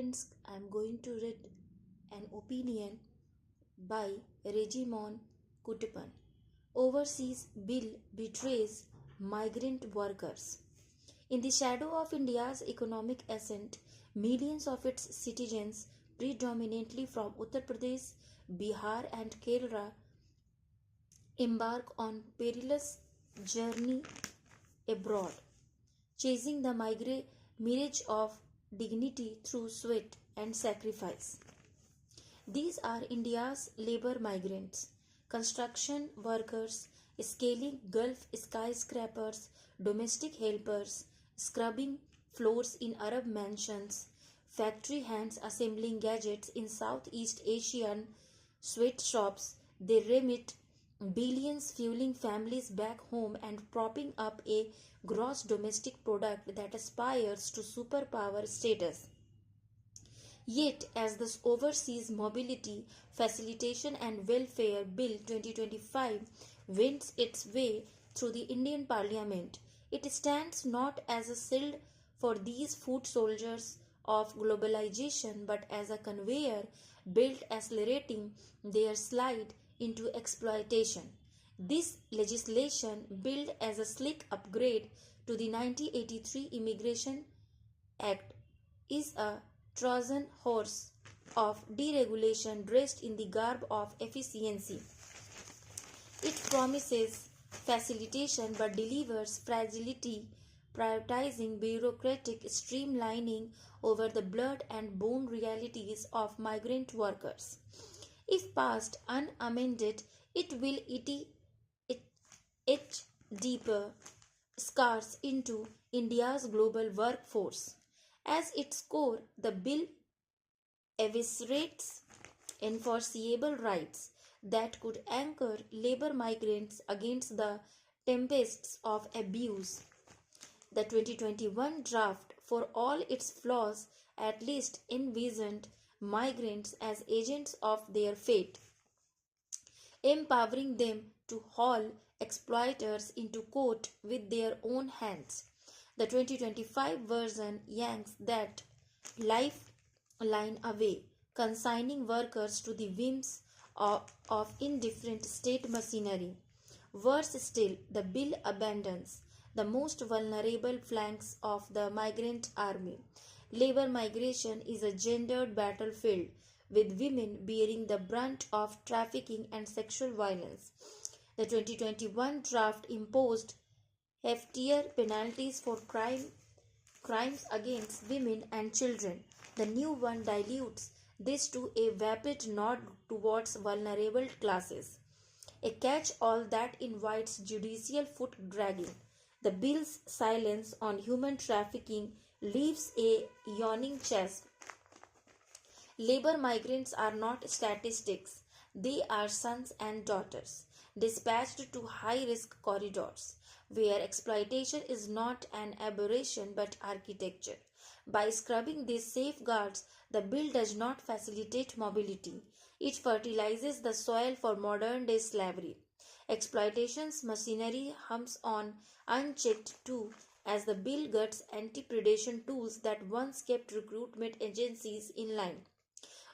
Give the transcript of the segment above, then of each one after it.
friends, I am going to read an opinion by Regimon Kutupan. Overseas Bill betrays migrant workers. In the shadow of India's economic ascent, millions of its citizens, predominantly from Uttar Pradesh, Bihar, and Kerala, embark on perilous journey abroad, chasing the mirage of dignity through sweat and sacrifice. These are India's labor migrants, construction workers, scaling Gulf skyscrapers, domestic helpers, scrubbing floors in Arab mansions, factory hands assembling gadgets in Southeast Asian sweatshops. They remit billions, fueling families back home and propping up a gross domestic product that aspires to superpower status. Yet, as the Overseas Mobility Facilitation and Welfare Bill 2025 wends its way through the Indian Parliament, it stands not as a shield for these foot soldiers of globalization but as a conveyor belt accelerating their slide into exploitation. This legislation, billed as a slick upgrade to the 1983 Immigration Act, is a Trojan horse of deregulation dressed in the garb of efficiency. It promises facilitation but delivers fragility, prioritizing bureaucratic streamlining over the blood and bone realities of migrant workers. If passed unamended, it will etch deeper scars into India's global workforce. As its core, the bill eviscerates enforceable rights that could anchor labor migrants against the tempests of abuse. The 2021 draft, for all its flaws, at least envisioned migrants as agents of their fate, empowering them to haul exploiters into court with their own hands. The 2025 version yanks that lifeline away, consigning workers to the whims of indifferent state machinery. Worse still, the bill abandons the most vulnerable flanks of the migrant army. Labor migration is a gendered battlefield, with women bearing the brunt of trafficking and sexual violence. The 2021 draft imposed heftier penalties for crimes against women and children. The new one dilutes this to a vapid nod towards vulnerable classes, a catch-all that invites judicial foot-dragging. The bill's silence on human trafficking leaves a yawning chest. Labor migrants are not statistics, they are sons and daughters, dispatched to high-risk corridors, where exploitation is not an aberration but architecture. By scrubbing these safeguards, the bill does not facilitate mobility. It fertilizes the soil for modern-day slavery. Exploitation's machinery hums on unchecked too, as the bill guts anti-predation tools that once kept recruitment agencies in line.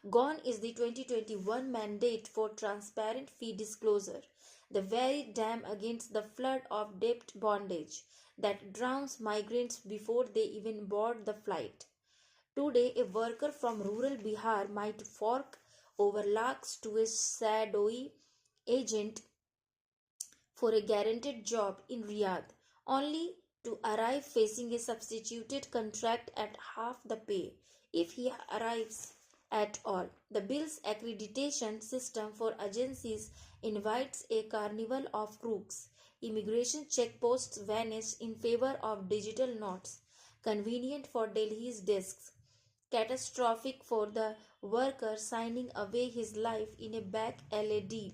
Gone is the 2021 mandate for transparent fee disclosure, the very dam against the flood of debt bondage that drowns migrants before they even board the flight. Today, a worker from rural Bihar might fork over lakhs to a shadowy agent for a guaranteed job in Riyadh, only to arrive facing a substituted contract at half the pay, if he arrives at all. The bill's accreditation system for agencies invites a carnival of crooks. Immigration checkposts vanish in favor of digital notes, convenient for Delhi's desks, catastrophic for the worker signing away his life in a back alley deal.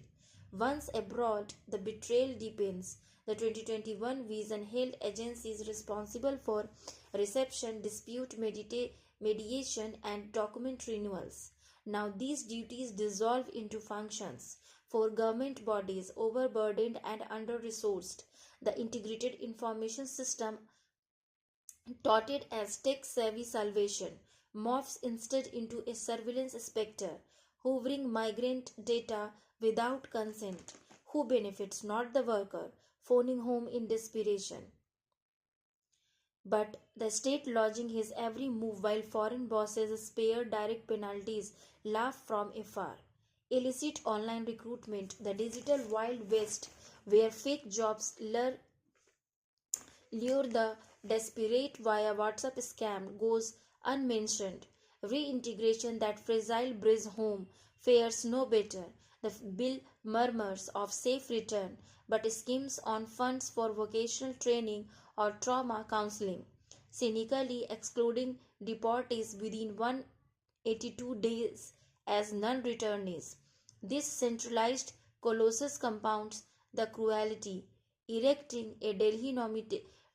Once abroad, the betrayal deepens. The 2021 vision held agencies responsible for reception, dispute mediation, and document renewals. Now these duties dissolve into functions for government bodies overburdened and under-resourced. The integrated information system, touted as tech-savvy salvation, morphs instead into a surveillance spectre, hovering migrant data without consent. Who benefits? Not the worker, phoning home in desperation, but the state lodging his every move while foreign bosses spare direct penalties laugh from afar. Illicit online recruitment, the digital wild west where fake jobs lure the desperate via WhatsApp scam goes unmentioned. Reintegration, that fragile bridge home, fares no better. The bill murmurs of safe return, but schemes on funds for vocational training or trauma counseling, cynically excluding deportees within 182 days as non returnees. This centralized colossus compounds the cruelty, erecting a Delhi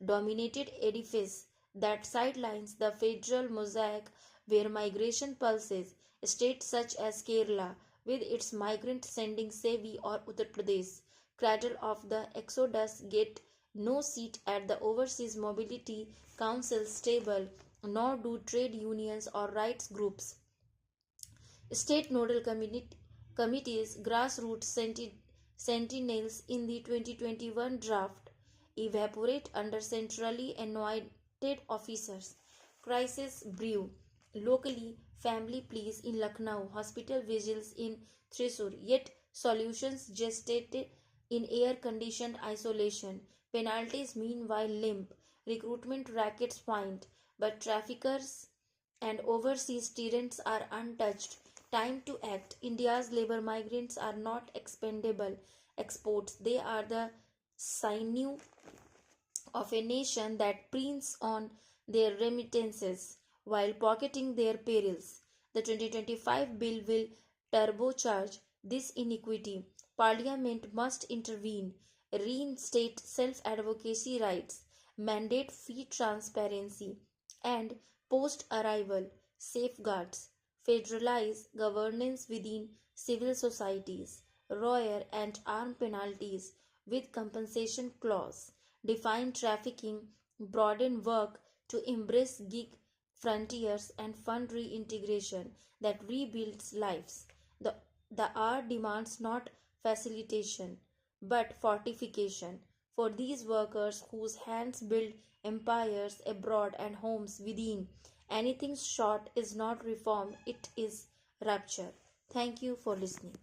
dominated edifice that sidelines the federal mosaic where migration pulses. States such as Kerala, with its migrant sending savvy, or Uttar Pradesh, cradle of the exodus, get no seat at the Overseas Mobility Council's table, nor do trade unions or rights groups. State nodal committees, grassroots sentinels in the 2021 draft evaporate under centrally anointed officers. Crisis brew locally, family pleas in Lucknow, hospital vigils in Thrissur, yet solutions gestated in air conditioned isolation. Penalties meanwhile limp, recruitment rackets find, but traffickers and overseas tyrants are untouched. Time to act. India's labor migrants are not expendable exports, they are the sinew of a nation that preys on their remittances while pocketing their perils. The 2025 bill will turbocharge this iniquity. Parliament must intervene, reinstate self advocacy rights, mandate fee transparency, and post arrival safeguards, federalize governance within civil societies, royer and arm penalties with compensation clause, define trafficking, broaden work to embrace gig frontiers, and fund reintegration that rebuilds lives. The, the hour demands not facilitation but fortification for these workers whose hands build empires abroad and homes within. Anything short is not reform, it is rupture. Thank you for listening.